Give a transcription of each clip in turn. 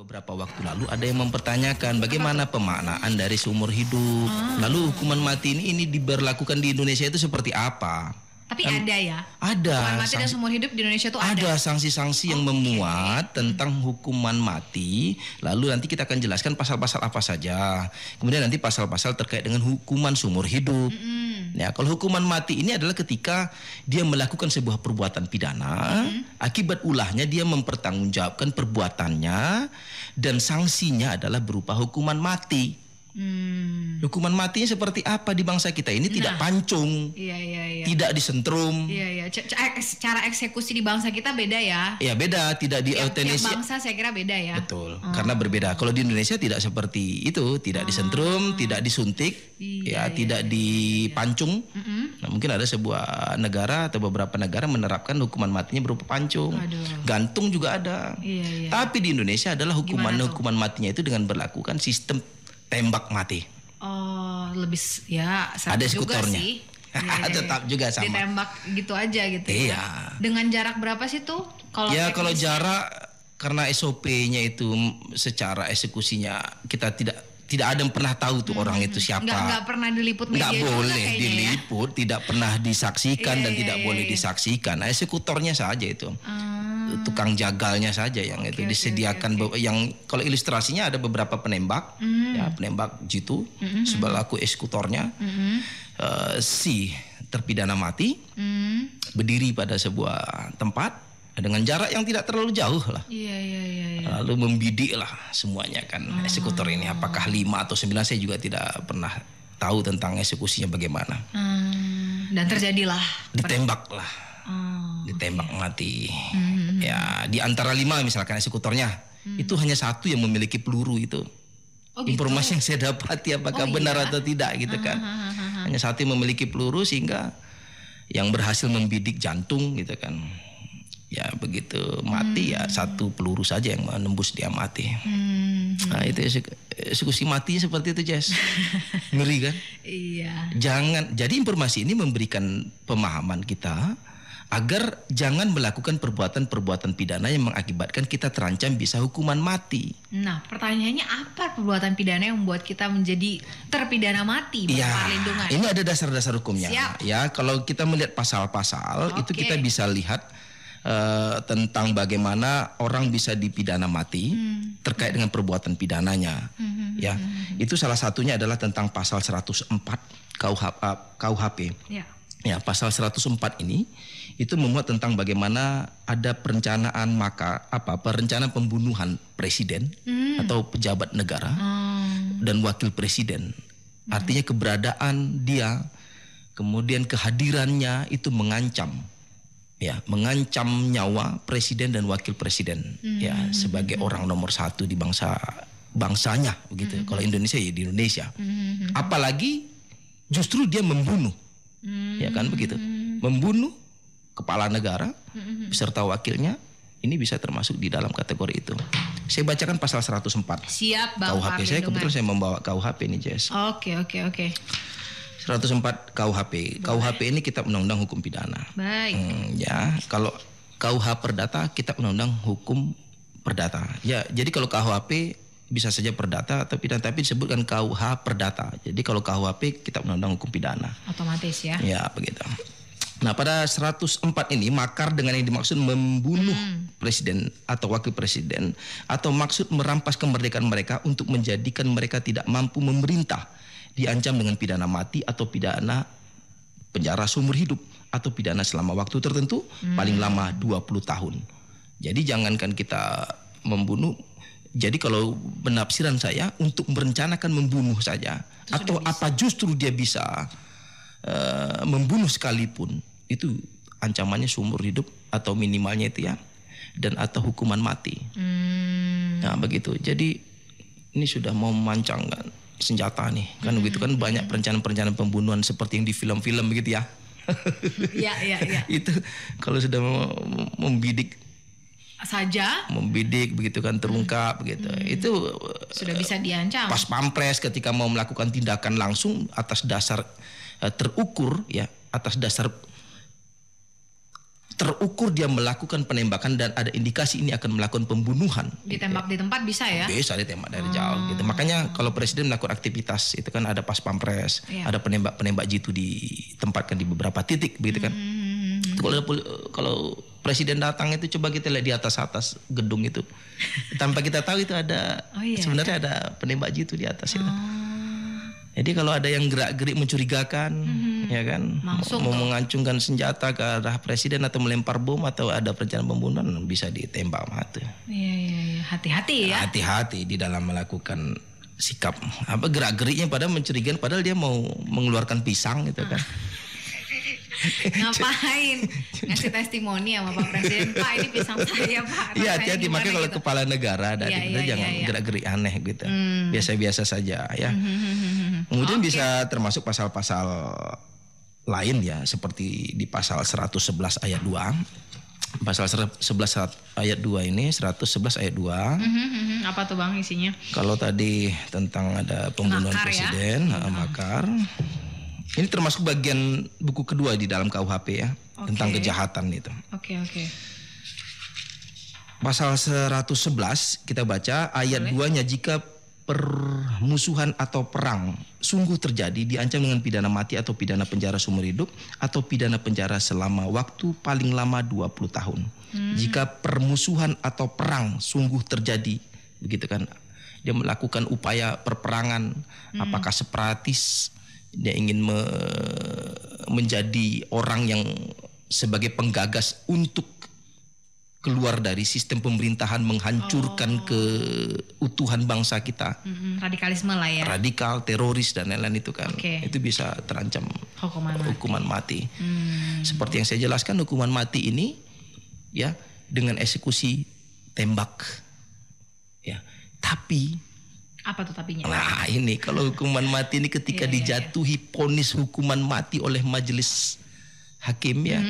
Beberapa waktu lalu ada yang mempertanyakan bagaimana pemaknaan dari seumur hidup. Lalu hukuman mati ini diberlakukan di Indonesia itu seperti apa? Tapi ada ya? Ada. Hukuman mati dan seumur hidup di Indonesia itu ada? Ada sanksi-sanksi yang memuat tentang hukuman mati. Lalu nanti kita akan jelaskan pasal-pasal apa saja. Kemudian nanti pasal-pasal terkait dengan hukuman seumur hidup. Ya, kalau hukuman mati ini adalah ketika dia melakukan sebuah perbuatan pidana, akibat ulahnya dia mempertanggungjawabkan perbuatannya dan sanksinya adalah berupa hukuman mati. Hukuman matinya seperti apa di bangsa kita ini? Tidak pancung, tidak disentrum. Cara eksekusi di bangsa kita beda ya? Ya beda, tidak di euthanasia. Tiap bangsa saya kira beda ya. Betul, karena berbeda. Kalau di Indonesia tidak seperti itu, tidak disentrum, tidak disuntik, tidak dipancung. Nah, mungkin ada sebuah negara atau beberapa negara menerapkan hukuman matinya berupa pancung, gantung juga ada. Tapi di Indonesia adalah hukuman matinya itu dengan berlakukan sistem tembak mati. Oh, lebih ya sama ada juga eksekutornya. sih. Tetap juga sama. Ditembak gitu aja gitu. Iya. Dengan jarak berapa sih tuh? Kalau jarak karena SOP-nya itu secara eksekusinya kita tidak ada yang pernah tahu tuh orang itu siapa. Nggak pernah diliput media. Nggak boleh diliput, tidak pernah disaksikan dan tidak boleh disaksikan. Nah, eksekutornya saja itu. Tukang jagalnya saja yang itu disediakan. Yang kalau ilustrasinya ada beberapa penembak, ya penembak jitu, sebelaku eksekutornya, si terpidana mati berdiri pada sebuah tempat dengan jarak yang tidak terlalu jauh lah. Lalu membidik lah semuanya kan eksekutor ini. Apakah 5 atau 9 saya juga tidak pernah tahu tentang eksekusinya bagaimana. Dan terjadilah. Ditembak lah. Ditembak mati. Ya di antara 5 misalkan eksekutornya itu hanya 1 yang memiliki peluru itu. Informasi yang saya dapati apakah benar atau tidak gitu kan. Hanya 1 yang memiliki peluru sehingga yang berhasil membidik jantung gitu kan. Ya begitu mati ya 1 peluru saja yang menembus dia mati. Nah itu eksekusi mati seperti itu, Jess. Ngeri kan? Iya. Jadi informasi ini memberikan pemahaman kita agar jangan melakukan perbuatan-perbuatan pidana yang mengakibatkan kita terancam bisa hukuman mati. Nah, pertanyaannya apa perbuatan pidana yang membuat kita menjadi terpidana mati tanpa perlindungan? Ini ada dasar-dasar hukumnya. Ya, kalau kita melihat pasal-pasal itu kita bisa lihat tentang bagaimana orang bisa dipidana mati terkait dengan perbuatan pidananya. Ya, itu salah satunya adalah tentang pasal 104 KUHP. Ya, pasal 104 ini itu memuat tentang bagaimana ada perencanaan perencanaan pembunuhan presiden atau pejabat negara dan wakil presiden. Artinya keberadaan dia, kemudian kehadirannya itu mengancam nyawa presiden dan wakil presiden sebagai orang nomor 1 di bangsanya begitu. Kalau Indonesia ya di Indonesia. Apalagi justru dia membunuh. Ya kan begitu. Membunuh kepala negara beserta wakilnya, ini bisa termasuk di dalam kategori itu. Saya bacakan pasal 104. Siap, Bang. KUHP. Saya kebetulan saya membawa KUHP ini, Jess. Oke. 104 KUHP. KUHP ini kitab undang-undang hukum pidana. Baik. Ya, kalau KUH Perdata kitab undang-undang hukum perdata. Ya, jadi kalau KUHP bisa saja perdata atau pidana, tapi disebutkan KUH Perdata. Jadi kalau KUHP kitab undang-undang hukum pidana. Otomatis ya. Ya, begitu. Nah, pada 104 ini makar dengan yang dimaksud membunuh presiden atau wakil presiden atau maksud merampas kemerdekaan mereka untuk menjadikan mereka tidak mampu memerintah diancam dengan pidana mati atau pidana penjara seumur hidup atau pidana selama waktu tertentu paling lama 20 tahun. Jadi jangankan kita membunuh, jadi kalau penafsiran saya untuk merencanakan membunuh saja itu atau apa justru dia bisa membunuh sekalipun itu ancamannya seumur hidup atau minimalnya itu ya, dan atau hukuman mati. Nah begitu. Jadi ini sudah mau memancangkan senjata nih kan begitu kan, banyak perencanaan pembunuhan seperti yang di film-film begitu ya. Iya. Itu kalau sudah membidik begitu kan, terungkap begitu, itu sudah bisa diancam. Pas pampres ketika mau melakukan tindakan langsung atas dasar terukur ya, atas dasar terukur dia melakukan penembakan dan ada indikasi ini akan melakukan pembunuhan. Ditembak di tempat bisa ya? Bisa ditembak dari jauh gitu. Makanya kalau presiden melakukan aktivitas itu kan ada pas pampres, ada penembak jitu ditempatkan di beberapa titik begitu kan. Kalau presiden datang itu coba kita lihat di atas gedung itu. Tanpa kita tahu itu ada sebenarnya ada penembak jitu di atas itu. Jadi kalau ada yang gerak-gerik mencurigakan, ya kan, mau mengacungkan senjata ke arah presiden atau melempar bom atau ada perencanaan pembunuhan, bisa ditembak mati. Iya. Hati-hati ya. Hati-hati di dalam melakukan sikap gerak-geriknya padahal mencurigakan, padahal dia mau mengeluarkan pisang gitu kan. Ngapain ngasih testimoni sama Pak Presiden, Pak ini pisang saya Pak. Iya, hati-hati, makanya kalau kepala negara kita jangan gerak-gerik aneh gitu. Biasa-biasa saja ya. Kemudian bisa termasuk pasal-pasal lain ya, seperti di pasal 111 ayat 2. Pasal 11 ayat 2 ini 111 ayat 2. Apa tuh Bang isinya? Kalau tadi tentang ada pembunuhan presiden, makar. Ini termasuk bagian buku kedua di dalam KUHP ya, tentang kejahatan itu. Oke. Pasal 111 kita baca ayat 2-nya, jika permusuhan atau perang sungguh terjadi diancam dengan pidana mati atau pidana penjara seumur hidup atau pidana penjara selama waktu paling lama 20 tahun. Jika permusuhan atau perang sungguh terjadi, begitu kan, dia melakukan upaya perperangan, apakah separatis, dia ingin menjadi orang yang sebagai penggagas untuk keluar dari sistem pemerintahan, menghancurkan keutuhan bangsa kita. Radikalisme lah ya. Radikal, teroris dan lain-lain itu kan. Itu bisa terancam hukuman mati. Seperti yang saya jelaskan, hukuman mati ini ya dengan eksekusi tembak. Ya. Tapi apa tuh tapinya? Nah ini kalau hukuman mati ini ketika dijatuhi vonis hukuman mati oleh majelis hakim ya,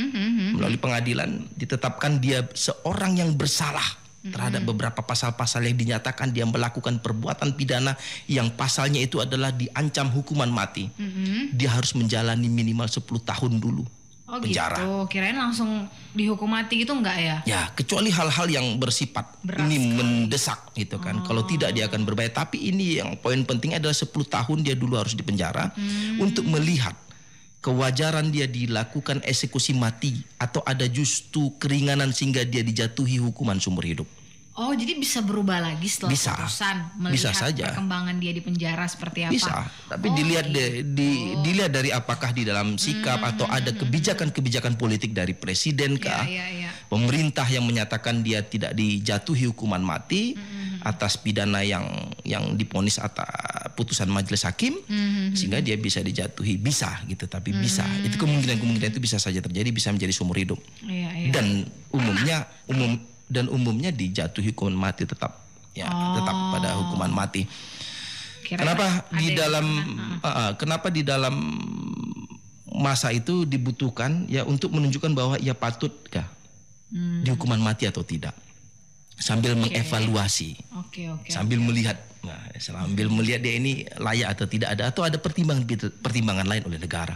melalui pengadilan ditetapkan dia seorang yang bersalah terhadap beberapa pasal-pasal yang dinyatakan dia melakukan perbuatan pidana yang pasalnya itu adalah diancam hukuman mati. Dia harus menjalani minimal 10 tahun dulu penjara. Gitu. Kirain langsung dihukum mati gitu enggak ya? Ya, kecuali hal-hal yang bersifat ini mendesak gitu kan. Kalau tidak dia akan berbahaya. Tapi ini yang poin pentingnya adalah 10 tahun dia dulu harus dipenjara untuk melihat kewajaran dia dilakukan eksekusi mati atau ada justru keringanan sehingga dia dijatuhi hukuman seumur hidup. Oh, jadi bisa berubah lagi setelah putusan, melihat perkembangan dia di penjara seperti apa? Bisa, tapi dilihat dari apakah di dalam sikap atau ada kebijakan-kebijakan politik dari presiden kah, pemerintah yang menyatakan dia tidak dijatuhi hukuman mati atas pidana yang divonis atas putusan majelis hakim, sehingga dia bisa dijatuhi, bisa gitu, tapi bisa. Itu kemungkinan itu bisa saja terjadi, bisa menjadi seumur hidup. Dan umumnya dijatuhi hukuman mati tetap pada hukuman mati. Kenapa di dalam masa itu dibutuhkan ya untuk menunjukkan bahwa ia patut dihukuman mati atau tidak, sambil mengevaluasi, sambil melihat, sambil melihat dia ini layak atau tidak atau ada pertimbangan lain oleh negara.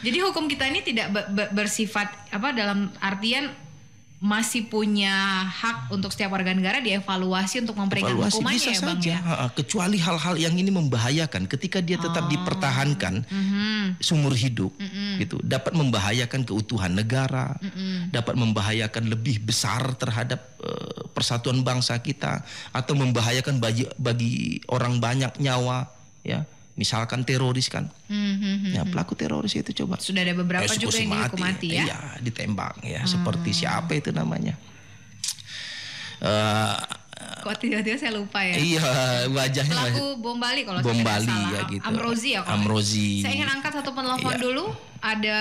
Jadi hukum kita ini tidak bersifat dalam artian masih punya hak untuk setiap warga negara dievaluasi untuk memperingan hukumannya bisa ya Bang saja. Kecuali hal-hal yang ini membahayakan ketika dia tetap dipertahankan seumur hidup gitu, dapat membahayakan keutuhan negara, dapat membahayakan lebih besar terhadap persatuan bangsa kita, atau membahayakan bagi orang banyak nyawa ya. Misalkan teroris kan, ya pelaku teroris itu coba sudah ada beberapa juga yang dihukum mati ya, iya ditembak ya, seperti siapa itu namanya, kok tiba-tiba saya lupa ya, iya wajahnya pelaku bom Bali kalau bom saya tidak Bali salah, ya gitu, Amrozi ya Amrozi. Saya ingin angkat satu penelpon dulu, ada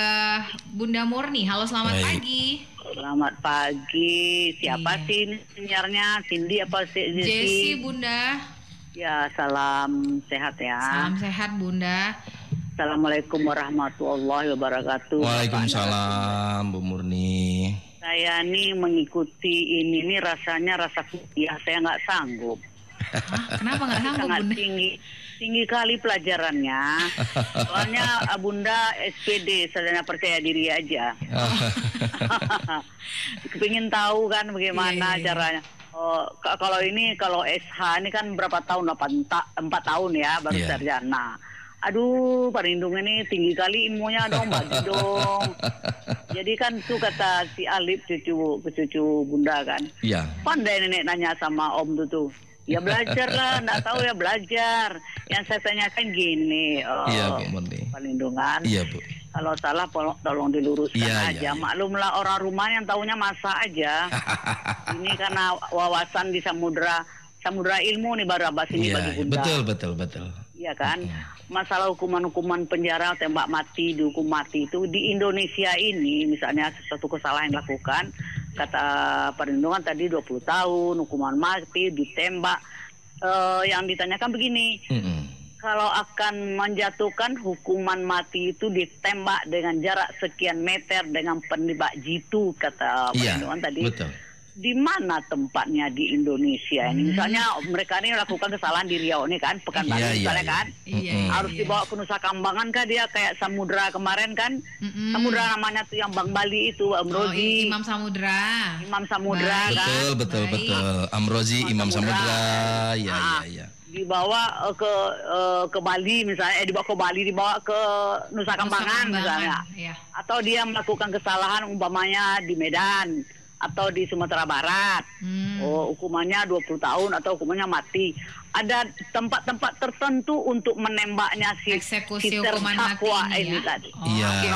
Bunda Murni. Halo, selamat pagi. Selamat pagi. Siapa sih penyiarnya? Cindy apa sih? Jessie Bunda. Ya, salam sehat ya. Salam sehat Bunda. Assalamualaikum warahmatullahi wabarakatuh. Waalaikumsalam Bu Murni. Saya nih mengikuti ini rasanya rasa kuliah saya nggak sanggup. Kenapa nggak sanggup sangat Bunda? Tinggi. tinggi kali pelajarannya. Soalnya Bunda SPD, sarjana percaya diri aja. Kepingin tahu kan bagaimana caranya. Kalau SH ini kan berapa tahun? 4 tahun ya baru sarjana. Aduh, perlindungan ini tinggi kali ilmunya dong, bagi dong. Jadi kan tuh kata si Alif cucu Bunda kan. Iya. Pandai nenek nanya sama Om tuh. Ya belajar lah, enggak tahu ya belajar. Yang saya tanyakan gini, iya, Bu Murni. Perlindungan. Iya, Bu. Kalau salah tolong diluruskan aja. Iya. Maklumlah orang rumah yang taunya masak aja. Ini karena wawasan di samudra ilmu nih baru Abbas ini bagi Bunda. Betul. Iya kan? Masalah hukuman penjara, tembak mati, dihukum mati itu di Indonesia ini misalnya sesuatu kesalahan yang dilakukan, kata perlindungan tadi 20 tahun, hukuman mati, ditembak. Yang ditanyakan begini, kalau akan menjatuhkan hukuman mati itu ditembak dengan jarak sekian meter dengan penembak jitu, kata perlindungan tadi. Betul. Di mana tempatnya di Indonesia ini? Misalnya mereka ini melakukan kesalahan di Riau nih kan, Pekanbaru misalnya kan, harus dibawa ke Nusa Kambangan kah dia kayak Samudra kemarin kan? Samudra namanya tuh yang Bang Bali itu, Amrozi. Imam Samudra. Kan? Betul. Amrozi, Imam Samudra. Ya. Dibawa ke Bali misalnya, dibawa ke Nusa Kambangan misalnya. Atau dia melakukan kesalahan umpamanya di Medan atau di Sumatera Barat, hukumannya 20 tahun atau hukumannya mati. Ada tempat-tempat tertentu untuk menembaknya si hukuman mati ini tadi.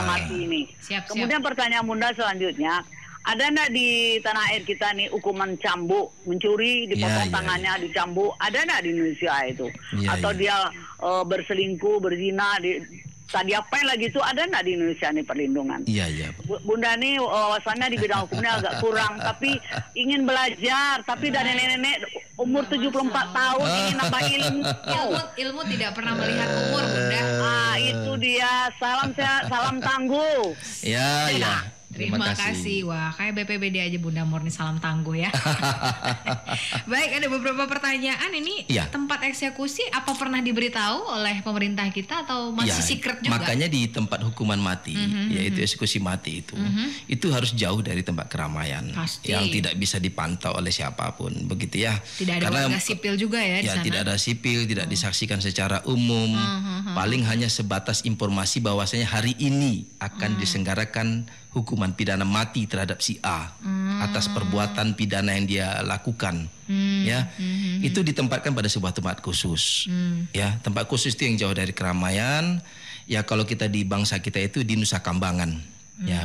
Mati ini. Kemudian pertanyaan Bunda selanjutnya, ada enggak di tanah air kita nih hukuman cambuk, mencuri dipotong tangannya dicambuk, ada enggak di Indonesia itu? Atau dia berselingkuh, berzina tadi apa yang lagi itu ada nggak di Indonesia nih perlindungan? Iya. Bunda nih wawasannya di bidang hukumnya agak kurang, tapi ingin belajar. Tapi dari nenek umur 74 tahun ingin nambah ilmu. Ilmu tidak pernah melihat umur, Bunda. Itu dia. Salam sehat, salam tangguh. Iya. Terima kasih. Wah, kayak BPBD aja Bunda Murni salam tangguh ya. Baik, ada beberapa pertanyaan ini. Tempat eksekusi apa pernah diberitahu oleh pemerintah kita atau masih secret juga? Makanya di tempat hukuman mati, yaitu eksekusi mati itu harus jauh dari tempat keramaian. Pasti. Yang tidak bisa dipantau oleh siapapun, begitu ya. Tidak ada warga sipil juga ya di sana? Tidak ada sipil, tidak disaksikan secara umum. Paling hanya sebatas informasi bahwasanya hari ini akan diselenggarakan hukuman pidana mati terhadap si A atas perbuatan pidana yang dia lakukan, itu ditempatkan pada sebuah tempat khusus, tempat khusus itu yang jauh dari keramaian. Ya kalau kita di bangsa kita itu di Nusa Kambangan,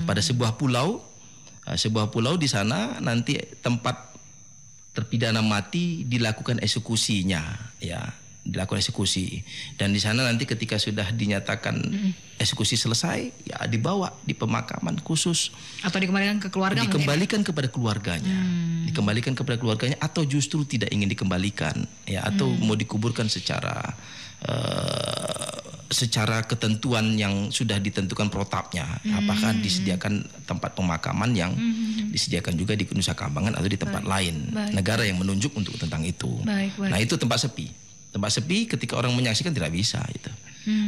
pada sebuah pulau di sana nanti tempat terpidana mati dilakukan eksekusinya, dilakukan eksekusi, dan di sana nanti ketika sudah dinyatakan eksekusi selesai, dibawa di pemakaman khusus atau dikembalikan ke keluarga, kepada keluarganya, atau justru tidak ingin dikembalikan, atau mau dikuburkan secara ketentuan yang sudah ditentukan protapnya, apakah disediakan tempat pemakaman yang disediakan juga di Nusa Kambangan atau di tempat lain, negara yang menunjuk untuk tentang itu. Nah itu tempat sepi ketika orang menyaksikan tidak bisa itu.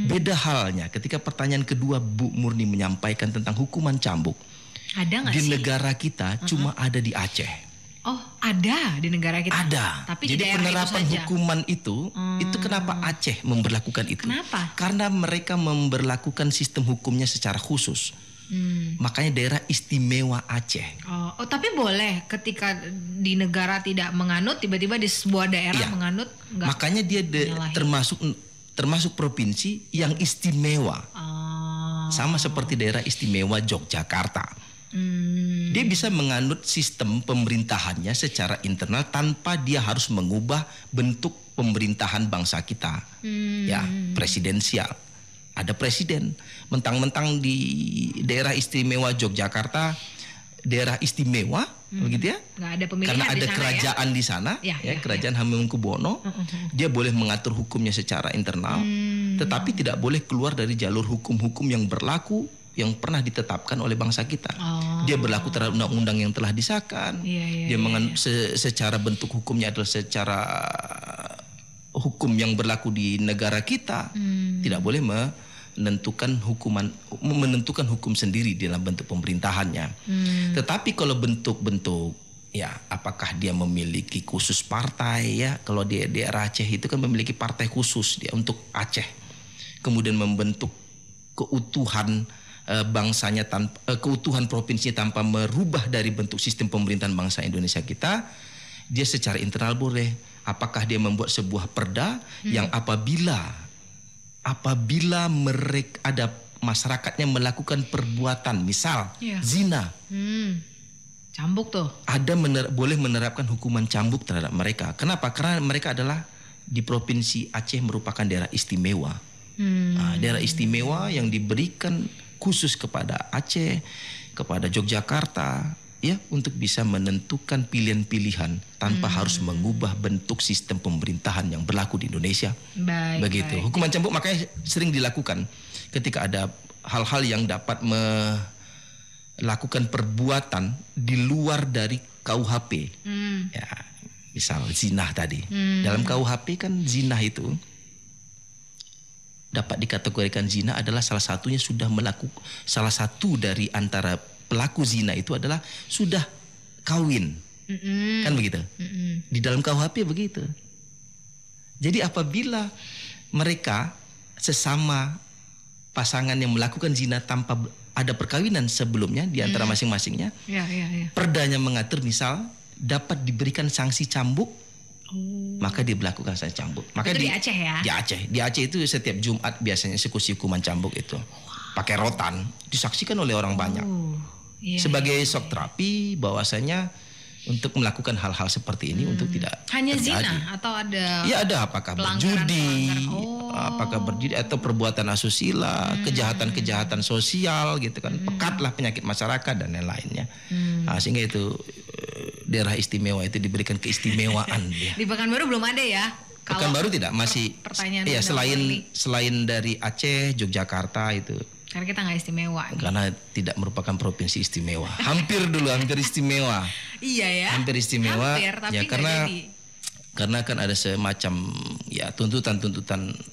Beda halnya ketika pertanyaan kedua Bu Murni menyampaikan tentang hukuman cambuk. Ada nggak di sih? Negara kita cuma ada di Aceh. Oh, ada di negara kita. Ada. Tapi jadi di penerapan itu hukuman itu kenapa Aceh memberlakukan itu? Kenapa? Karena mereka memberlakukan sistem hukumnya secara khusus. Makanya daerah istimewa Aceh. Oh, tapi boleh ketika di negara tidak menganut, tiba-tiba di sebuah daerah menganut. Makanya dia termasuk provinsi yang istimewa. Sama seperti daerah istimewa Yogyakarta. Dia bisa menganut sistem pemerintahannya secara internal tanpa dia harus mengubah bentuk pemerintahan bangsa kita. Presidensial. Ada presiden, mentang-mentang di daerah istimewa Yogyakarta, daerah istimewa, begitu ya? Nggak ada pemilihan karena ada di sana, kerajaan di sana, kerajaan Hamengkubuwono, dia boleh mengatur hukumnya secara internal, tetapi tidak boleh keluar dari jalur hukum-hukum yang berlaku, yang pernah ditetapkan oleh bangsa kita. Dia berlaku terhadap undang-undang yang telah disahkan. Dia secara bentuk hukumnya adalah secara hukum yang berlaku di negara kita tidak boleh menentukan hukum sendiri dalam bentuk pemerintahannya. Tetapi kalau bentuk-bentuk ya, apakah dia memiliki khusus partai ya? Kalau di daerah Aceh itu kan memiliki partai khusus dia untuk Aceh. Kemudian membentuk keutuhan bangsanya keutuhan provinsinya tanpa merubah dari bentuk sistem pemerintahan bangsa Indonesia kita, dia secara internal boleh. Apakah dia membuat sebuah perda yang apabila mereka ada masyarakatnya melakukan perbuatan misal zina, cambuk tuh, boleh menerapkan hukuman cambuk terhadap mereka. Kenapa? Karena mereka adalah di provinsi Aceh merupakan daerah istimewa. Daerah istimewa yang diberikan khusus kepada Aceh, kepada Yogyakarta, ya, untuk bisa menentukan pilihan-pilihan tanpa harus mengubah bentuk sistem pemerintahan yang berlaku di Indonesia. Begitu. Hukuman cambuk makanya sering dilakukan ketika ada hal-hal yang dapat melakukan perbuatan di luar dari KUHP. Ya, misal zina tadi. Dalam KUHP kan zina itu dapat dikategorikan zina adalah salah satu dari antara pelaku zina itu adalah sudah kawin. Kan begitu? Di dalam KUHP begitu. Jadi apabila mereka sesama pasangan yang melakukan zina tanpa ada perkawinan sebelumnya di antara masing-masingnya, perdanya mengatur misal dapat diberikan sanksi cambuk, maka diberlakukan sanksi cambuk. Maka itu di Aceh ya? Di Aceh itu setiap Jumat biasanya eksekusi hukuman cambuk itu. Pakai rotan, disaksikan oleh orang banyak. Sebagai shock terapi bahwasanya untuk melakukan hal-hal seperti ini untuk tidak hanya terjadi. Zina atau ada? Ya ada, apakah berjudi, apakah berjudi atau perbuatan asusila, kejahatan-kejahatan sosial gitu kan, pekatlah penyakit masyarakat dan lain-lainnya. Sehingga itu daerah istimewa itu diberikan keistimewaan dia. Di Pekanbaru belum ada ya? Pekanbaru tidak, masih ya selain dari Aceh, Yogyakarta itu. Karena kita nggak istimewa. Karena tidak merupakan provinsi istimewa. Hampir istimewa. Iya ya. Hampir istimewa. Tapi ya karena kan ada semacam ya tuntutan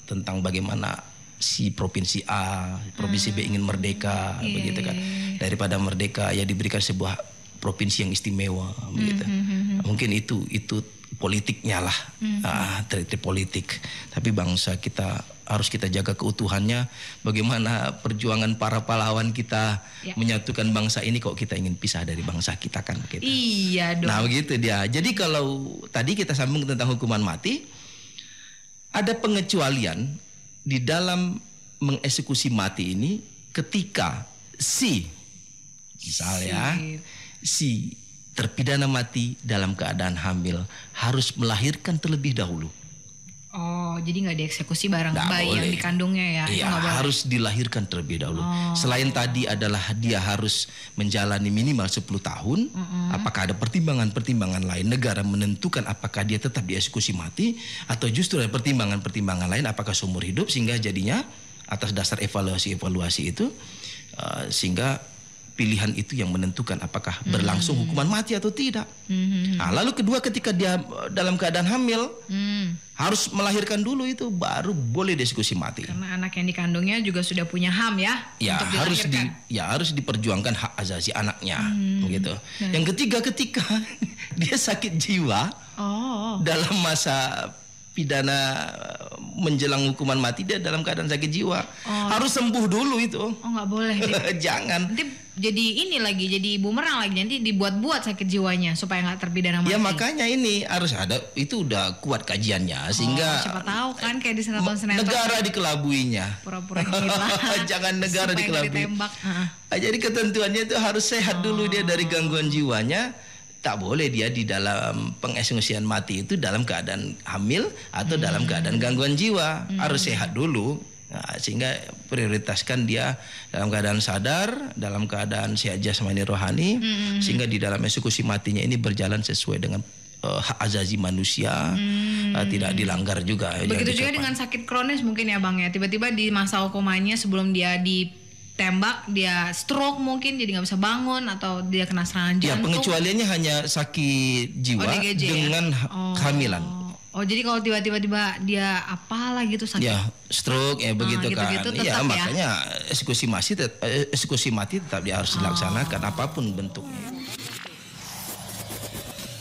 tentang bagaimana si provinsi A, provinsi B ingin merdeka, begitu kan. Daripada merdeka ya diberikan sebuah provinsi yang istimewa, begitu. Mungkin itu politiknya lah, trik politik. Tapi bangsa kita harus kita jaga keutuhannya. Bagaimana perjuangan para pahlawan kita menyatukan bangsa ini, kok kita ingin pisah dari bangsa kita kan? Gitu. Iya dong. Nah begitu dia. Jadi kalau tadi kita sambung tentang hukuman mati, ada pengecualian di dalam mengeksekusi mati ini ketika si terpidana mati dalam keadaan hamil harus melahirkan terlebih dahulu. Oh, jadi nggak dieksekusi bareng bayi yang dikandungnya ya? Iya, harus dilahirkan terlebih dahulu. Selain tadi adalah dia harus menjalani minimal 10 tahun. Apakah ada pertimbangan-pertimbangan lain negara menentukan apakah dia tetap dieksekusi mati atau justru ada pertimbangan-pertimbangan lain apakah seumur hidup, sehingga jadinya atas dasar evaluasi itu sehingga pilihan itu yang menentukan apakah berlangsung hukuman mati atau tidak. Nah, lalu kedua, ketika dia dalam keadaan hamil harus melahirkan dulu, itu baru boleh dieksekusi mati. Karena anak yang dikandungnya juga sudah punya HAM ya, untuk dilahirkan. harus diperjuangkan hak asasi anaknya, begitu. Yang ketiga, ketika dia sakit jiwa dalam masa pidana menjelang hukuman mati, dia dalam keadaan sakit jiwa, harus sembuh dulu itu. Nggak boleh. Jangan. Nanti jadi bumerang lagi, nanti dibuat-buat sakit jiwanya supaya nggak terpidana mati. Ya makanya ini harus ada, itu udah kuat kajiannya sehingga siapa tahu kan kayak di sinetron negara dikelabuinya. Pura-pura hilang. Jangan negara dikelabui. Jadi ketentuannya itu harus sehat dulu dia dari gangguan jiwanya. Tak boleh dia di dalam pengeksekusian mati itu dalam keadaan hamil atau dalam keadaan gangguan jiwa. Harus sehat dulu. Nah, sehingga prioritaskan dia dalam keadaan sadar, dalam keadaan sehat jasmani rohani, sehingga di dalam eksekusi matinya ini berjalan sesuai dengan hak asasi manusia, tidak dilanggar juga. Begitu juga dengan sakit kronis mungkin ya Bang ya, tiba-tiba di masa hukumannya sebelum dia ditembak dia stroke mungkin, jadi nggak bisa bangun, atau dia kena serangan jantung. Ya, pengecualiannya hanya sakit jiwa dengan kehamilan. Oh, jadi kalau tiba-tiba dia apalah gitu sakit. Ya, stroke ya begitu kan. Iya, makanya eksekusi mati tetap dia harus dilaksanakan apapun bentuknya.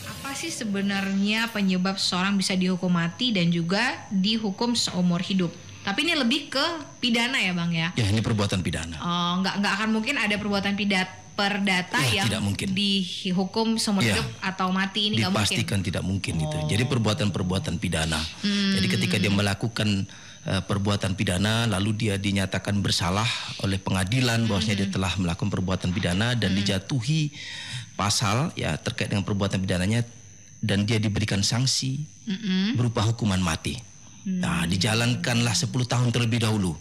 Apa sih sebenarnya penyebab seseorang bisa dihukum mati dan juga dihukum seumur hidup? Tapi ini lebih ke pidana ya, Bang ya? Ya, ini perbuatan pidana. Oh, nggak akan mungkin ada perbuatan perdata yang dihukum seumur hidup atau mati, ini nggak mungkin. Dipastikan tidak mungkin itu. Jadi perbuatan pidana. Jadi ketika dia melakukan perbuatan pidana lalu dia dinyatakan bersalah oleh pengadilan bahwasanya dia telah melakukan perbuatan pidana dan dijatuhi pasal ya terkait dengan perbuatan pidananya dan dia diberikan sanksi berupa hukuman mati. Nah, dijalankanlah 10 tahun terlebih dahulu.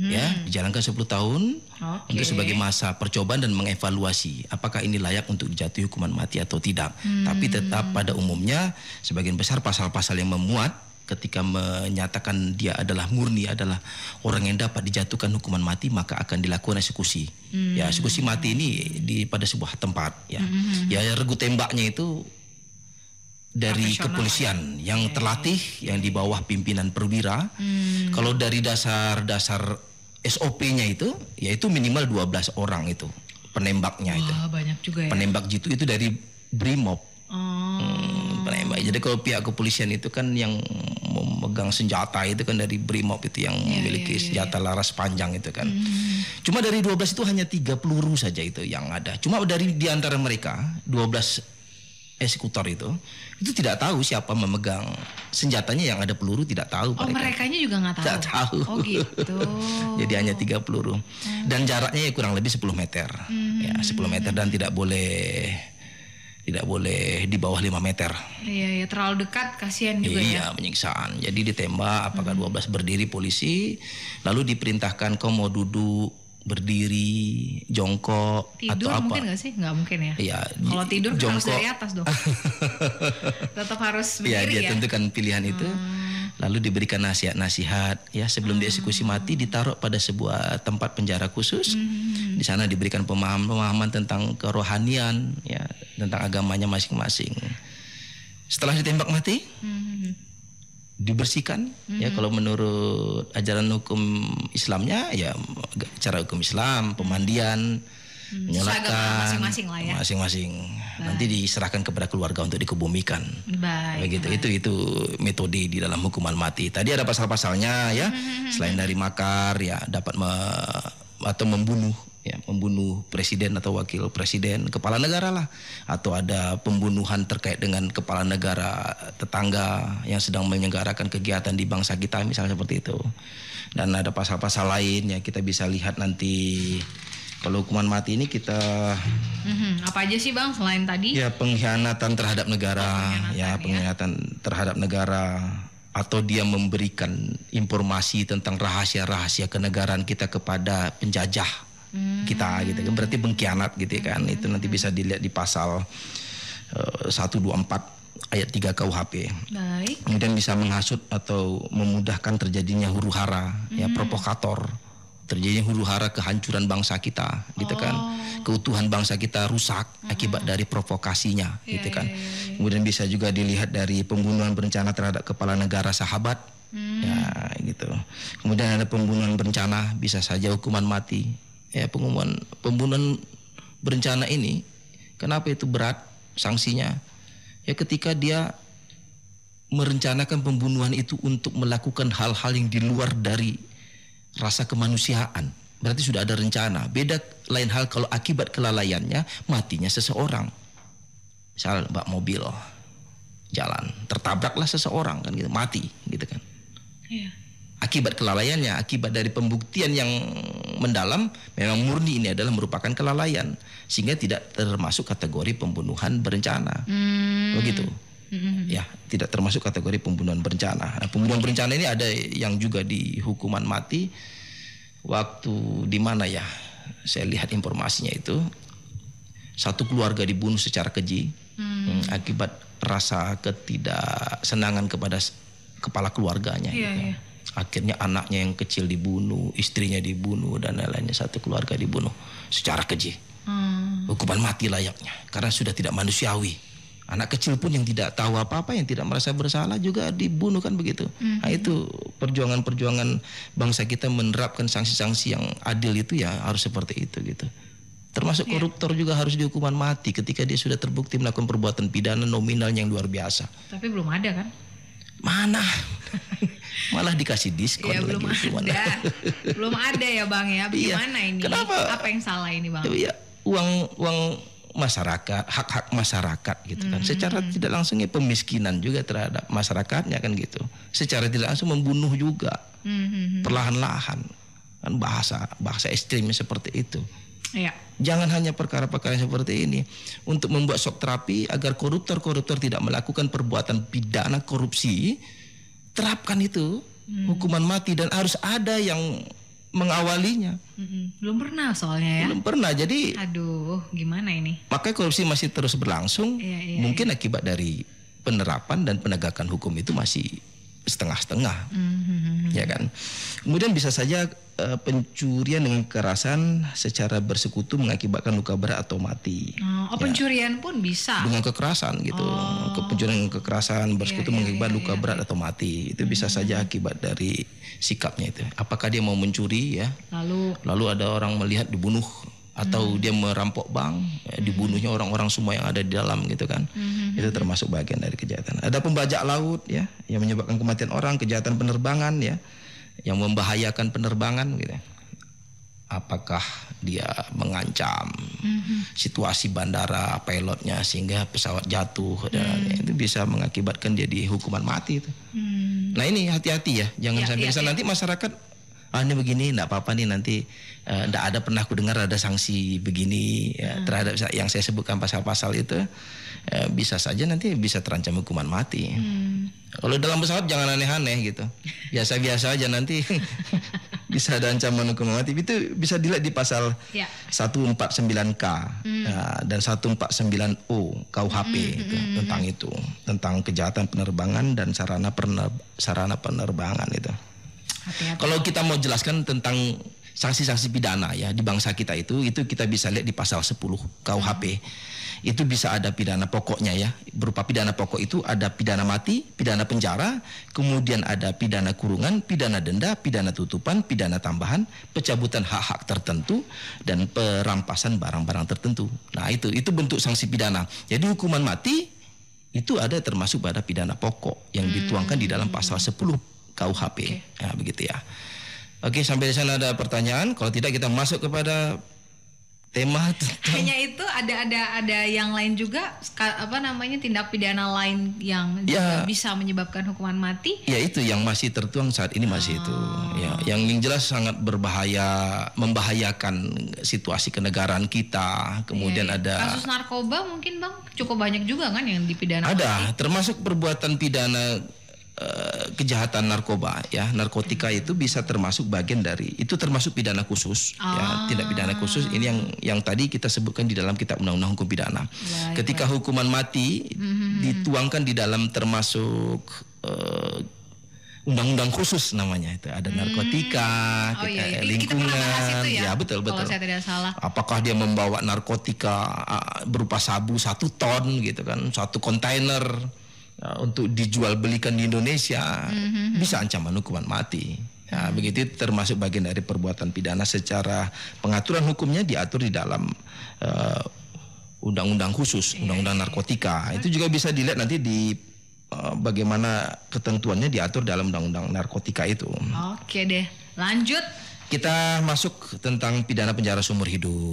Ya, dijalankan 10 tahun untuk sebagai masa percobaan dan mengevaluasi apakah ini layak untuk dijatuhi hukuman mati atau tidak. Tapi tetap pada umumnya sebagian besar pasal-pasal yang memuat ketika menyatakan dia adalah murni adalah orang yang dapat dijatuhkan hukuman mati maka akan dilakukan eksekusi. Ya, eksekusi mati ini pada sebuah tempat ya. Ya, regu tembaknya itu dari kepolisian yang terlatih yang di bawah pimpinan perwira. Kalau dari dasar SOP-nya itu yaitu minimal 12 orang itu penembaknya. Itu banyak juga ya. Penembak jitu itu dari BRIMOB. Penembak. Jadi kalau pihak kepolisian itu kan yang memegang senjata itu kan dari BRIMOB itu yang memiliki senjata laras panjang itu kan. Cuma dari 12 itu hanya 3 peluru saja itu yang ada. Cuma dari di antara mereka 12 eksekutor itu tidak tahu siapa memegang senjatanya yang ada peluru, tidak tahu. Merekanya juga nggak tahu. Tidak tahu. Oh gitu. Jadi hanya 3 peluru dan jaraknya kurang lebih 10 meter. Ya 10 meter dan tidak boleh di bawah 5 meter. Iya, terlalu dekat kasihan juga ya. Iya, penyiksaan. Jadi ditembak apakah 12 berdiri polisi lalu diperintahkan kau mau duduk, berdiri, jongkok tidur atau apa? Mungkin nggak sih? Nggak mungkin ya. Iya. Kalau tidur kan harus dari atas dong. Tetap harus berdiri ya. Dia tentukan pilihan itu. Lalu diberikan nasihat ya sebelum dieksekusi mati ditaruh pada sebuah tempat penjara khusus. Di sana diberikan pemahaman tentang kerohanian ya, tentang agamanya masing-masing. Setelah ditembak mati, dibersihkan ya kalau menurut ajaran hukum Islamnya ya cara hukum Islam pemandian menyolakan masing-masing nanti diserahkan kepada keluarga untuk dikebumikan. Begitu itu metode di dalam hukuman mati. Tadi ada pasal-pasalnya ya selain dari makar ya dapat atau membunuh presiden atau wakil presiden, kepala negara lah, atau ada pembunuhan terkait dengan kepala negara tetangga yang sedang menyelenggarakan kegiatan di bangsa kita misalnya seperti itu. Dan ada pasal-pasal lain ya kita bisa lihat nanti. Kalau hukuman mati ini kita apa aja sih Bang selain tadi? Ya pengkhianatan terhadap negara, pengkhianatan terhadap negara atau dia memberikan informasi tentang rahasia-rahasia kenegaraan kita kepada penjajah kita gitu kan, berarti pengkhianat gitu kan. Itu nanti bisa dilihat di pasal 124 ayat 3 KUHP. Baik. Kemudian bisa menghasut atau memudahkan terjadinya huru-hara ya, provokator. Terjadinya huru-hara kehancuran bangsa kita gitu kan. Keutuhan bangsa kita rusak akibat dari provokasinya gitu kan. Kemudian bisa juga dilihat dari pembunuhan berencana terhadap kepala negara sahabat. Ya gitu. Kemudian ada pembunuhan berencana, bisa saja hukuman mati. Ya pembunuhan berencana ini kenapa itu berat sanksinya? Ya ketika dia merencanakan pembunuhan itu untuk melakukan hal-hal yang di luar dari rasa kemanusiaan, berarti sudah ada rencana. Beda lain hal kalau akibat kelalaiannya matinya seseorang. Misal bak mobil jalan, tertabraklah seseorang kan gitu, mati gitu kan. Iya. Akibat kelalaiannya, akibat dari pembuktian yang mendalam memang murni ini adalah merupakan kelalaian sehingga tidak termasuk kategori pembunuhan berencana. Begitu. Ya, tidak termasuk kategori pembunuhan berencana. Nah, pembunuhan berencana ini ada yang juga di hukuman mati. Waktu di mana ya? Saya lihat informasinya itu satu keluarga dibunuh secara keji akibat rasa ketidaksenangan kepada kepala keluarganya. Gitu. Akhirnya anaknya yang kecil dibunuh, istrinya dibunuh dan lain-lainnya, satu keluarga dibunuh secara keji. Hukuman mati layaknya karena sudah tidak manusiawi Anak kecil pun yang tidak tahu apa-apa, yang tidak merasa bersalah juga dibunuh kan begitu. Nah itu perjuangan bangsa kita menerapkan sanksi-sanksi yang adil itu ya harus seperti itu gitu. Termasuk koruptor juga harus dihukuman mati ketika dia sudah terbukti melakukan perbuatan pidana nominal yang luar biasa. Tapi belum ada kan? Mana? Malah dikasih diskon ya, lagi. Belum ada ya Bang ya. Bagaimana ini? Kenapa? Apa yang salah ini Bang? Ya, uang masyarakat, hak-hak masyarakat gitu kan. Secara tidak langsung ya pemiskinan juga terhadap masyarakatnya kan gitu. Secara tidak langsung membunuh juga. Perlahan-lahan. Kan bahasa ekstrimnya seperti itu. Iya. Jangan hanya perkara-perkara seperti ini untuk membuat shock terapi agar koruptor tidak melakukan perbuatan pidana korupsi. Terapkan itu hukuman mati dan harus ada yang mengawalinya. Belum pernah soalnya ya. Belum pernah, jadi aduh gimana ini. Makanya korupsi masih terus berlangsung. Mungkin akibat dari penerapan dan penegakan hukum itu masih setengah-setengah. Ya kan. Kemudian bisa saja pencurian dengan kekerasan secara bersekutu mengakibatkan luka berat atau mati. Pencurian pun bisa dengan kekerasan gitu. Pencurian dengan kekerasan bersekutu mengakibatkan luka berat atau mati. Itu bisa saja akibat dari sikapnya itu. Apakah dia mau mencuri ya? Lalu ada orang melihat dibunuh, atau dia merampok bank, dibunuhnya orang-orang semua yang ada di dalam gitu kan. Itu termasuk bagian dari kejahatan. Ada pembajak laut ya yang menyebabkan kematian orang, kejahatan penerbangan ya yang membahayakan penerbangan gitu. Apakah dia mengancam situasi bandara pilotnya sehingga pesawat jatuh dan itu bisa mengakibatkan dia dihukuman mati itu. Nah ini hati-hati ya, jangan sampai nanti masyarakat ini begini, enggak apa-apa nih nanti enggak ada pernah aku dengar ada sanksi begini ya, terhadap yang saya sebutkan pasal-pasal itu bisa saja nanti bisa terancam hukuman mati. Kalau dalam pesawat jangan aneh-aneh gitu. Biasa-biasa aja nanti bisa ada ancaman hukuman mati. Itu bisa dilihat di pasal 149K dan 149O KUHP itu tentang kejahatan penerbangan dan sarana penerbangan itu. Kalau kita mau jelaskan tentang sanksi-sanksi pidana ya di bangsa kita itu kita bisa lihat di pasal 10 KUHP. Itu bisa ada pidana pokoknya ya. Berupa pidana pokok itu ada pidana mati, pidana penjara, kemudian ada pidana kurungan, pidana denda, pidana tutupan, pidana tambahan, pencabutan hak-hak tertentu dan perampasan barang-barang tertentu. Nah, itu bentuk sanksi pidana. Jadi hukuman mati itu ada termasuk pada pidana pokok yang dituangkan di dalam pasal 10 KUHP. Nah, begitu ya. Oke, sampai di sana ada pertanyaan. Kalau tidak kita masuk kepada tema hanya itu ada yang lain juga tindak pidana lain yang juga bisa menyebabkan hukuman mati. Ya itu yang masih tertuang saat ini masih itu. Ya, yang jelas sangat berbahaya, membahayakan situasi kenegaraan kita. Kemudian ada kasus narkoba mungkin Bang cukup banyak juga kan yang dipidana. Ada, termasuk perbuatan pidana kejahatan narkoba ya, narkotika itu bisa termasuk bagian dari itu, termasuk pidana khusus ya, tindak pidana khusus ini yang tadi kita sebutkan di dalam kitab undang-undang hukum pidana. Ketika hukuman mati dituangkan di dalam termasuk undang-undang khusus namanya itu, ada narkotika, lingkungan ya betul. Kalau saya tidak salah. Apakah dia membawa narkotika berupa sabu 1 ton gitu kan, 1 kontainer untuk dijual belikan di Indonesia, bisa ancaman hukuman mati. Nah, begitu termasuk bagian dari perbuatan pidana secara pengaturan hukumnya diatur di dalam undang-undang khusus, undang-undang narkotika. Itu juga bisa dilihat nanti di bagaimana ketentuannya diatur dalam undang-undang narkotika itu. Oke deh, lanjut. Kita masuk tentang pidana penjara seumur hidup.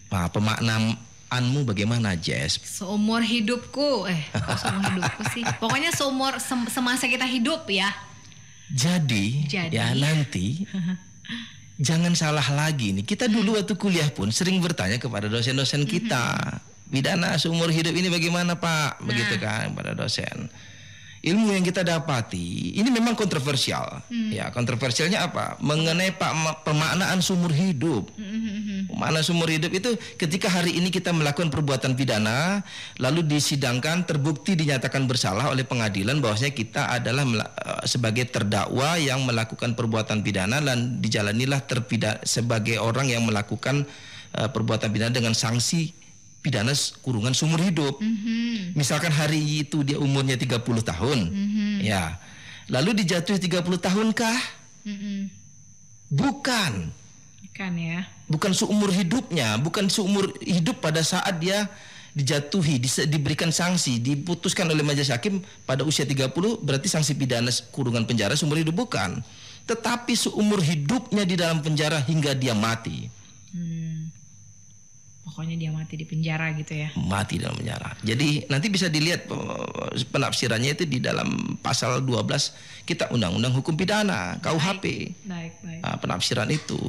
Nah, pemaknaanmu bagaimana, Jess? Seumur hidupku, seumur hidupku sih. Pokoknya semasa kita hidup ya. Jadi ya nanti jangan salah lagi nih. Kita dulu waktu kuliah pun sering bertanya kepada dosen-dosen kita, pidana seumur hidup ini bagaimana Pak? Begitu kan pada dosen. Ilmu yang kita dapati ini memang kontroversial. Ya, kontroversialnya apa? Mengenai pemaknaan seumur hidup. Pemaknaan seumur hidup itu ketika hari ini kita melakukan perbuatan pidana, lalu disidangkan, terbukti dinyatakan bersalah oleh pengadilan bahwasanya kita adalah sebagai terdakwa yang melakukan perbuatan pidana dan dijalanilah sebagai orang yang melakukan perbuatan pidana dengan sanksi pidana kurungan seumur hidup. Misalkan hari itu dia umurnya 30 tahun. Ya. Lalu dijatuhi 30 tahun kah? Bukan. Bukan ya. Bukan seumur hidupnya, bukan seumur hidup pada saat dia dijatuhi, diberikan sanksi, diputuskan oleh majelis hakim pada usia 30, berarti sanksi pidana kurungan penjara seumur hidup, bukan. Tetapi seumur hidupnya di dalam penjara hingga dia mati. Pokoknya dia mati di penjara gitu ya. Mati dalam penjara. Jadi nanti bisa dilihat penafsirannya itu di dalam pasal 12 Kitab Undang-Undang Hukum Pidana, KUHP. Baik. Penafsiran itu.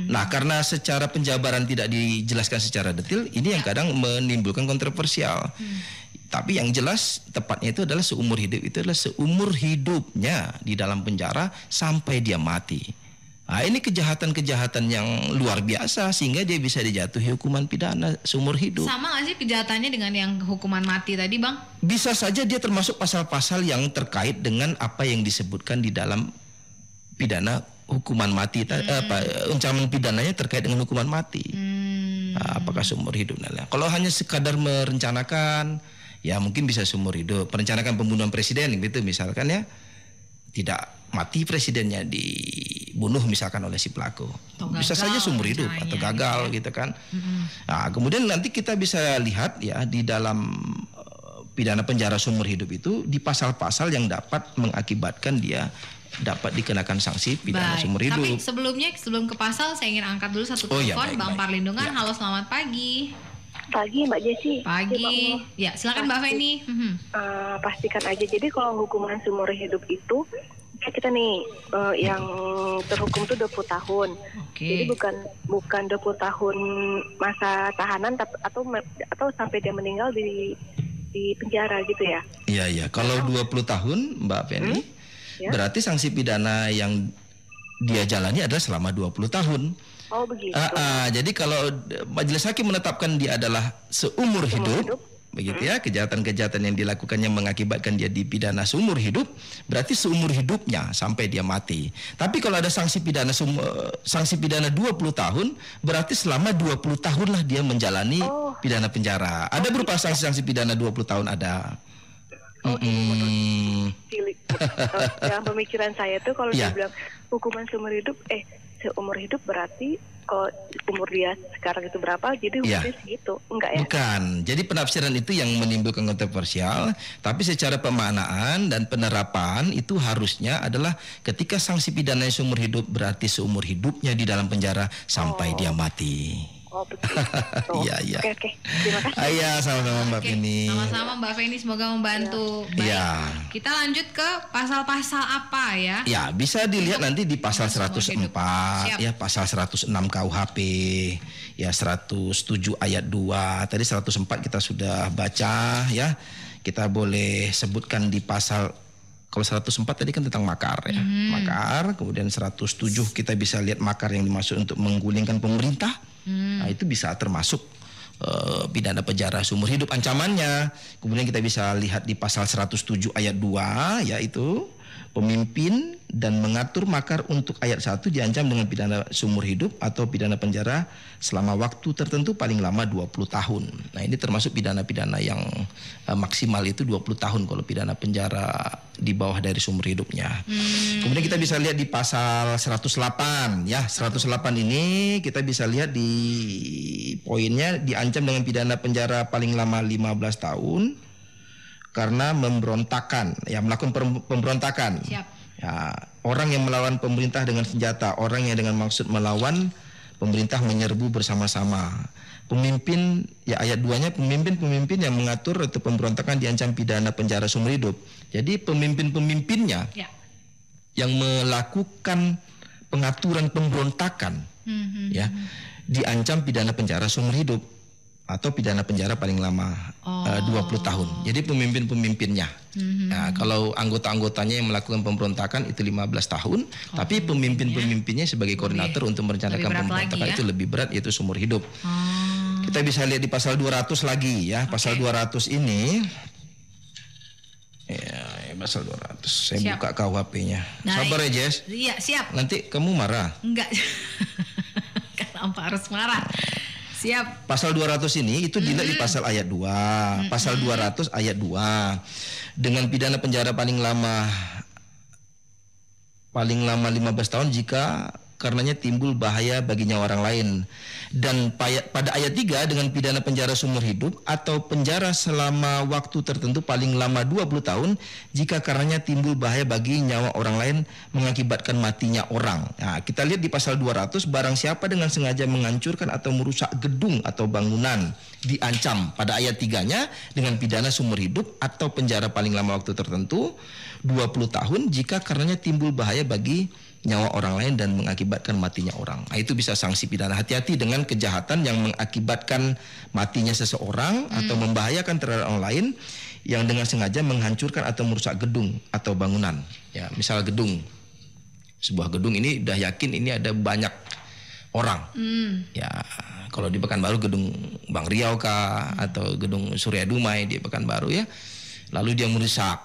Nah, karena secara penjabaran tidak dijelaskan secara detail, ini yang kadang menimbulkan kontroversial. Tapi yang jelas tepatnya itu adalah seumur hidup, itu adalah seumur hidupnya di dalam penjara sampai dia mati. Nah, ini kejahatan-kejahatan yang luar biasa sehingga dia bisa dijatuhi hukuman pidana seumur hidup. Sama nggak sih kejahatannya dengan yang hukuman mati tadi, Bang? Bisa saja dia termasuk pasal-pasal yang terkait dengan apa yang disebutkan di dalam pidana hukuman mati. Ancaman pidananya terkait dengan hukuman mati. Apakah seumur hidup? Kalau hanya sekadar merencanakan, ya mungkin bisa seumur hidup. Merencanakan pembunuhan presiden gitu misalkan ya, tidak mati presidennya dibunuh misalkan oleh si pelaku, bisa saja seumur hidup atau gagal gitu kan. Nah, kemudian nanti kita bisa lihat ya di dalam pidana penjara seumur hidup itu di pasal-pasal yang dapat mengakibatkan dia dapat dikenakan sanksi pidana seumur hidup. Tapi sebelum ke pasal saya ingin angkat dulu satu telepon. Bang Parlindungan, halo selamat pagi. Pagi Mbak Jesi. Pagi. Ya silakan Mbak Feni. Pastikan aja. Jadi kalau hukuman seumur hidup itu kita nih yang terhukum tuh 20 tahun. Jadi bukan 20 tahun masa tahanan atau sampai dia meninggal di penjara gitu ya. Iya. Kalau 20 tahun Mbak Feni, berarti sanksi pidana yang dia jalani adalah selama 20 tahun. Oh begitu. Jadi kalau majelis hakim menetapkan dia adalah seumur hidup, begitu ya, kejahatan-kejahatan yang dilakukannya mengakibatkan dia dipidana seumur hidup, berarti seumur hidupnya sampai dia mati. Tapi kalau ada sanksi pidana 20 tahun, berarti selama 20 tahun lah dia menjalani pidana penjara. Ada berupa sanksi pidana 20 tahun ada. Dalam pemikiran saya tuh kalau dia bilang hukuman seumur hidup berarti kalau umur dia sekarang itu berapa, jadi hukumnya segitu, enggak ya? Bukan. Jadi penafsiran itu yang menimbulkan kontroversial, tapi secara pemaknaan dan penerapan itu harusnya adalah ketika sanksi pidana seumur hidup berarti seumur hidupnya di dalam penjara sampai dia mati. Oh betul. Iya. Oke. Terima kasih. Iya, sama-sama Mbak Feni. Sama-sama Mbak Feni, semoga membantu. Baik. Kita lanjut ke pasal-pasal apa ya? Ya, bisa dilihat nanti di pasal 104, ya pasal 106 KUHP, ya 107 ayat 2. Tadi 104 kita sudah baca ya. Kita boleh sebutkan di pasal, kalau 104 tadi kan tentang makar ya. Makar, kemudian 107 kita bisa lihat makar yang dimaksud untuk menggulingkan pemerintah. Nah, itu bisa termasuk pidana penjara seumur hidup ancamannya. Kemudian kita bisa lihat di pasal 107 ayat 2, yaitu pemimpin dan mengatur makar untuk ayat 1 diancam dengan pidana seumur hidup atau pidana penjara selama waktu tertentu paling lama 20 tahun. Nah, ini termasuk pidana-pidana yang maksimal itu 20 tahun kalau pidana penjara di bawah dari seumur hidupnya. Kemudian kita bisa lihat di pasal 108 ya. 108 ini kita bisa lihat di poinnya diancam dengan pidana penjara paling lama 15 tahun karena memberontakan, ya melakukan pemberontakan. Ya, orang yang melawan pemerintah dengan senjata, orang yang dengan maksud melawan pemerintah menyerbu bersama-sama. Pemimpin, ya ayat 2-nya pemimpin yang mengatur atau pemberontakan diancam pidana penjara seumur hidup. Jadi pemimpin-pemimpinnya yang melakukan pengaturan pemberontakan ya diancam pidana penjara seumur hidup atau pidana penjara paling lama 20 tahun. Jadi pemimpin-pemimpinnya. Nah, kalau anggota-anggotanya yang melakukan pemberontakan itu 15 tahun, tapi pemimpin-pemimpinnya sebagai koordinator untuk merencanakan pemberontakan itu lebih berat, yaitu seumur hidup. Kita bisa lihat di pasal 200 lagi ya. Pasal 200 ini ya, pasal 200. Saya buka KUHP-nya. Sabar ya, Jess. Iya, siap. Nanti kamu marah. Enggak. Kenapa harus marah? Siap. Pasal 200 ini itu dilihat di pasal ayat 2. Pasal 200 ayat 2. Dengan pidana penjara paling lama 15 tahun jika karenanya timbul bahaya bagi nyawa orang lain. Dan pada ayat 3 dengan pidana penjara seumur hidup atau penjara selama waktu tertentu paling lama 20 tahun jika karenanya timbul bahaya bagi nyawa orang lain mengakibatkan matinya orang. Nah, kita lihat di pasal 200, barang siapa dengan sengaja menghancurkan atau merusak gedung atau bangunan diancam pada ayat 3-nya dengan pidana seumur hidup atau penjara paling lama waktu tertentu 20 tahun jika karenanya timbul bahaya bagi nyawa orang lain dan mengakibatkan matinya orang. Nah, itu bisa sanksi pidana. Hati-hati dengan kejahatan yang mengakibatkan matinya seseorang atau membahayakan terhadap orang lain yang dengan sengaja menghancurkan atau merusak gedung atau bangunan. Ya, misal gedung. Sebuah gedung ini udah yakin ini ada banyak orang. Ya, kalau di Pekanbaru gedung Bang Riau kah atau gedung Surya Dumai di Pekanbaru ya. Lalu dia merusak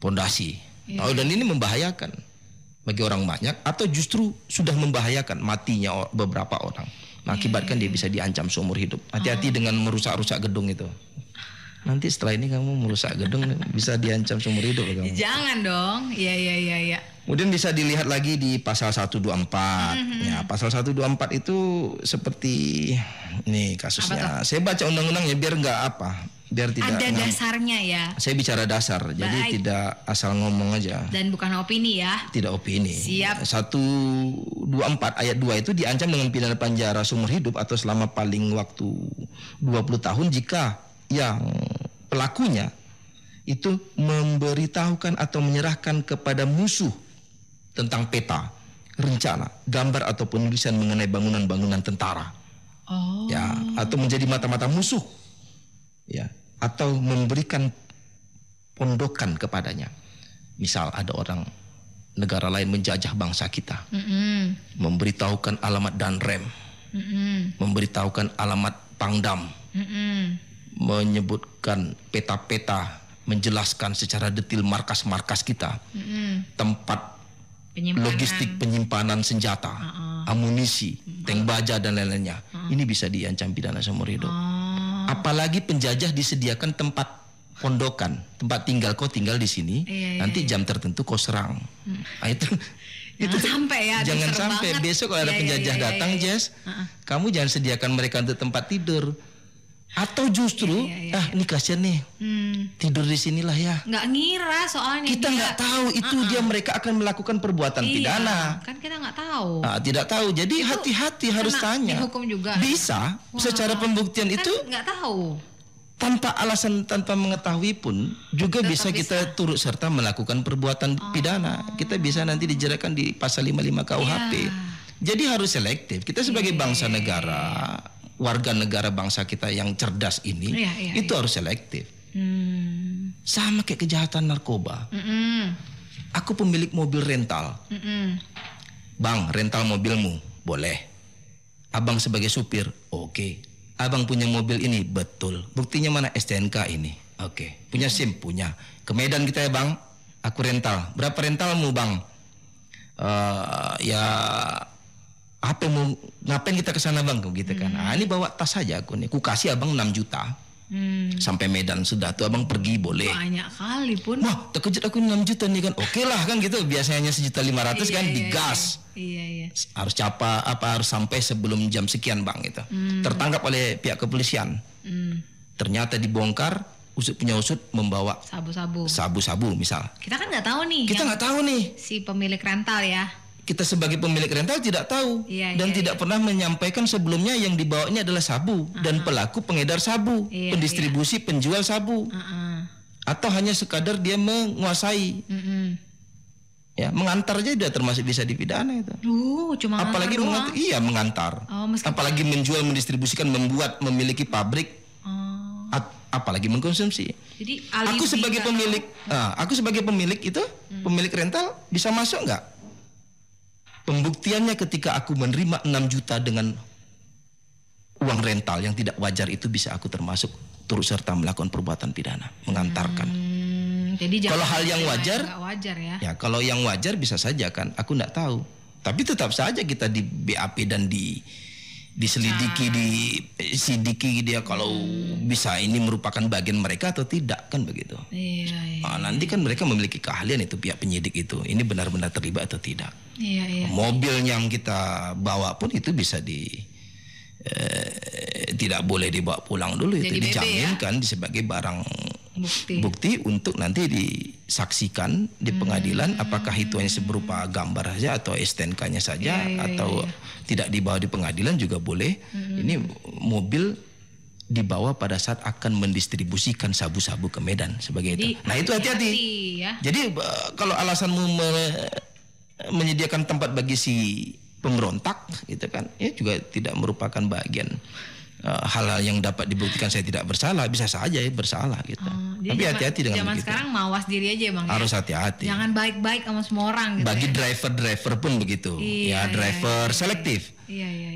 pondasi. Oh, dan ini membahayakan bagi orang banyak atau justru sudah membahayakan matinya beberapa orang. Mengakibatkan dia bisa diancam seumur hidup. Hati-hati dengan merusak-rusak gedung itu. Nanti setelah ini kamu merusak gedung bisa diancam seumur hidup kamu. Jangan dong. Iya. Kemudian bisa dilihat lagi di pasal 124. Ya, pasal 124 itu seperti nih kasusnya. Saya baca undang-undangnya biar tidak ada dasarnya ya. Saya bicara dasar, jadi tidak asal ngomong aja. Dan bukan opini ya. Tidak opini. Siap. 124 ayat 2 itu diancam dengan pidana penjara seumur hidup atau selama paling waktu 20 tahun jika yang pelakunya itu memberitahukan atau menyerahkan kepada musuh tentang peta, rencana, gambar atau penulisan mengenai bangunan-bangunan tentara. Ya, atau menjadi mata-mata musuh. Ya, atau memberikan pondokan kepadanya. Misal ada orang negara lain menjajah bangsa kita, memberitahukan alamat Danrem, memberitahukan alamat Pangdam, menyebutkan peta-peta, menjelaskan secara detail markas-markas kita, tempat logistik penyimpanan senjata, amunisi, tank baja dan lain-lainnya. Ini bisa diancam pidana seumur hidup. Apalagi penjajah disediakan tempat pondokan, tempat tinggal, kau tinggal di sini, nanti jam tertentu kau serang. Nah, itu sampai ya. Jangan sampai banget. Besok kalau ada penjajah datang, Jess, kamu jangan sediakan mereka untuk tempat tidur. Atau justru, ini kasihan nih, tidur di sinilah ya. Nggak ngira soalnya. Kita nggak tahu itu mereka akan melakukan perbuatan pidana. Kan kita nggak tahu. Nah, tidak tahu. Jadi hati-hati harus tanya. Dihukum juga. Bisa. Secara pembuktian kan itu. Nggak tahu. Tanpa alasan, tanpa mengetahui pun juga bisa kita turut serta melakukan perbuatan pidana. Kita bisa nanti dijeratkan di pasal 55 KUHP. Jadi harus selektif. Kita sebagai bangsa negara, warga negara bangsa kita yang cerdas ini, itu harus selektif. Sama kayak kejahatan narkoba. Aku pemilik mobil rental. Bang, rental mobilmu, boleh. Abang sebagai supir, oke. Abang punya mobil ini, betul. Buktinya mana? STNK ini, oke. Punya SIM, punya. Ke Medan kita ya bang, aku rental. Berapa rentalmu bang? Ya apa mau ngapain kita ke sana bang, gitu kan? Nah, ini bawa tas saja aku nih, ku kasih abang 6 juta. Sampai Medan sudah tuh abang pergi boleh. Banyak kali pun. Wah, terkejut aku 6 juta nih kan. Oke lah kan gitu. Biasanya 1.500.000 kan digas. Iya. Harus harus sampai sebelum jam sekian bang gitu. Tertangkap oleh pihak kepolisian. Ternyata dibongkar, punya usut membawa sabu-sabu misal. Kita kan nggak tahu nih. Kita nggak tahu nih. Si pemilik rental ya. Kita sebagai pemilik rental tidak tahu dan tidak pernah menyampaikan sebelumnya yang dibawanya adalah sabu dan pelaku pengedar sabu, pendistribusi, penjual sabu, atau hanya sekadar dia menguasai, ya mengantar aja sudah termasuk bisa dipidana itu. Cuma apalagi mengantar, apalagi menjual, mendistribusikan, membuat, memiliki pabrik, apalagi mengkonsumsi. Jadi aku sebagai pemilik itu, pemilik rental bisa masuk nggak? Pembuktiannya ketika aku menerima 6 juta dengan uang rental yang tidak wajar itu bisa aku termasuk turut serta melakukan perbuatan pidana, mengantarkan. Jadi kalau hal yang wajar ya. Kalau yang wajar bisa saja kan, aku nggak tahu. Tapi tetap saja kita di BAP dan diselidiki, disidiki dia kalau bisa ini merupakan bagian mereka atau tidak, kan begitu. Nanti kan mereka memiliki keahlian itu, pihak penyidik itu, ini benar-benar terlibat atau tidak. Mobil yang kita bawa pun itu bisa tidak boleh dibawa pulang dulu, itu dijaminkan sebagai barang bukti untuk nanti disaksikan di pengadilan. Apakah itu hanya berupa gambar saja atau STNK-nya saja atau tidak dibawa di pengadilan juga boleh. Ini mobil dibawa pada saat akan mendistribusikan sabu-sabu ke Medan sebagai itu. Nah itu hati-hati. Jadi kalau alasanmu menyediakan tempat bagi si pemberontak gitu kan, ya juga tidak merupakan bagian hal-hal yang dapat dibuktikan saya tidak bersalah, bisa saja bersalah gitu. Tapi hati-hati dengan zaman begitu. Sekarang mawas diri aja Bang. Harus hati-hati. Jangan baik-baik sama semua orang gitu. Bagi driver pun begitu. Driver selektif.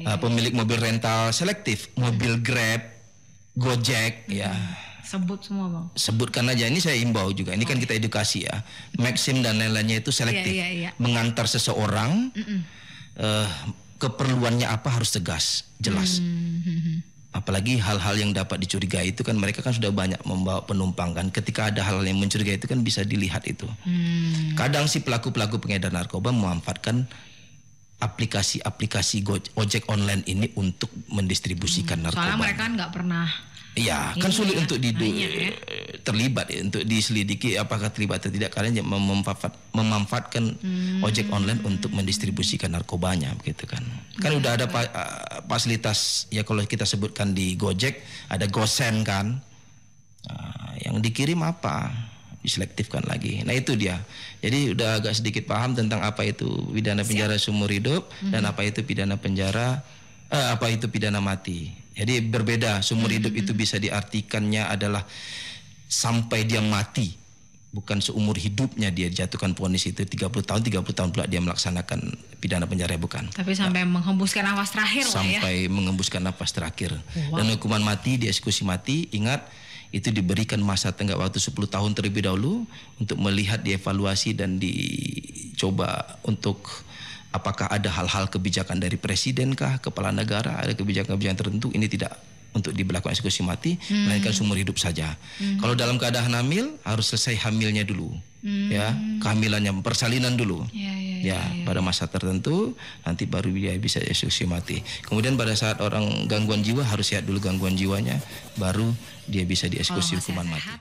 Pemilik mobil rental selektif, mobil Grab, Gojek sebut semua Bang. Sebutkan aja, ini saya imbau juga. Ini kan kita edukasi ya. Maxim dan lain-lainnya itu selektif. Mengantar seseorang keperluannya apa harus tegas, jelas. Apalagi hal-hal yang dapat dicurigai itu kan mereka kan sudah banyak membawa penumpang kan. Ketika ada hal yang mencurigai itu kan bisa dilihat itu. Kadang si pelaku-pelaku pengedar narkoba memanfaatkan aplikasi-aplikasi ojek online ini untuk mendistribusikan narkoba. Soalnya mereka kan nggak pernah. Iya, kan sulit untuk terlibat untuk diselidiki apakah terlibat atau tidak, karena memanfaatkan ojek online untuk mendistribusikan narkobanya begitu kan. Kan udah ada fasilitas ya, kalau kita sebutkan di Gojek ada Gosen kan. Yang dikirim apa? Diselektifkan lagi. Nah itu dia. Jadi udah agak sedikit paham tentang apa itu pidana penjara seumur hidup dan apa itu pidana penjara apa itu pidana mati. Jadi berbeda. Seumur hidup itu bisa diartikannya adalah sampai dia mati, bukan seumur hidupnya dia jatuhkan vonis itu 30 tahun pula dia melaksanakan pidana penjara, bukan. Tapi sampai menghembuskan nafas terakhir sampai menghembuskan nafas terakhir. Dan hukuman mati, dieksekusi mati, ingat itu diberikan masa tenggat waktu 10 tahun terlebih dahulu untuk melihat, dievaluasi dan dicoba untuk apakah ada hal-hal kebijakan dari presiden kah, kepala negara, ada kebijakan-kebijakan tertentu, ini tidak untuk diberlakukan eksekusi mati, melainkan seumur hidup saja. Kalau dalam keadaan hamil harus selesai hamilnya dulu, ya, kehamilannya, persalinan dulu, pada masa tertentu, nanti baru dia bisa eksekusi mati. Kemudian pada saat orang gangguan jiwa harus lihat dulu gangguan jiwanya, baru dia bisa dieksekusi hukuman mati.